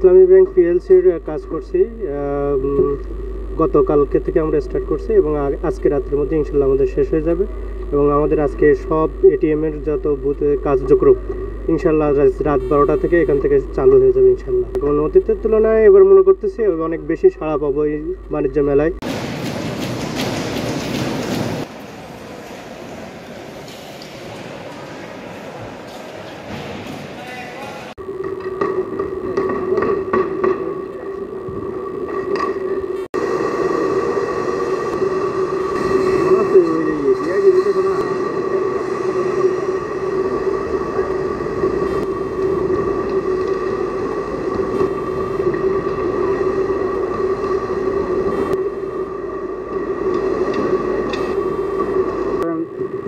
ইসলামী bank পিএলসির কাজ করছি গতকালকে থেকে আমরা স্টার্ট করছি এবং আজকে রাতের মধ্যে ইনশাল্লাহ আমাদের শেষ হয়ে যাবে এবং আমাদের আজকে সব এটিএমের যত বুথে কার্যক্রম ইনশাল্লাহ রাত 12টা থেকে এখান থেকে চালু হয়ে যাবে ইনশাল্লাহ। এবং অতীতের তুলনায় এবার মনে করতেছি অনেক বেশি সাড়া পাবো এই বাণিজ্য মেলায়।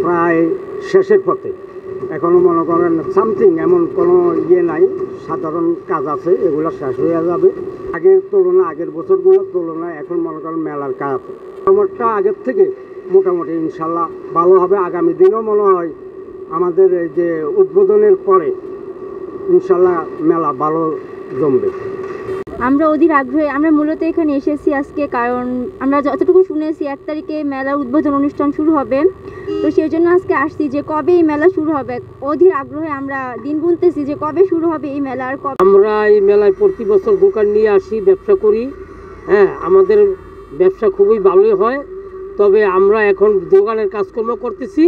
প্রায় শেষের পথে, এখনও মনে করেন সামথিং এমন কোনো নাই, সাধারণ কাজ আছে, এগুলো শেষ হয়ে যাবে। আগের বছরগুলোর তুলনায় এখন মনে করেন মেলার কাজ সময়টা আগের থেকে মোটামুটি ইনশাল্লাহ ভালো হবে। আগামী দিনও মনে হয় আমাদের এই যে উদ্বোধনের পরে ইনশাল্লাহ মেলা ভালো জমবে। আমরা অধীর আগ্রহে আমরা মূলত এখানে এসেছি আজকে, কারণ আমরা যতটুকু শুনেছি 1 তারিখে মেলার উদ্বোধন অনুষ্ঠান শুরু হবে, তো সেই জন্য আজকে আসছি যে কবে এই মেলা শুরু হবে। অধীর আগ্রহে আমরা দিন গুনতেছি যে কবে শুরু হবে এই মেলা। আর আমরা এই মেলায় প্রতি বছর দোকান নিয়ে আসি, ব্যবসা করি। হ্যাঁ, আমাদের ব্যবসা খুবই ভালোই হয়, তবে আমরা এখন দোকানের কাজকর্ম করতেছি।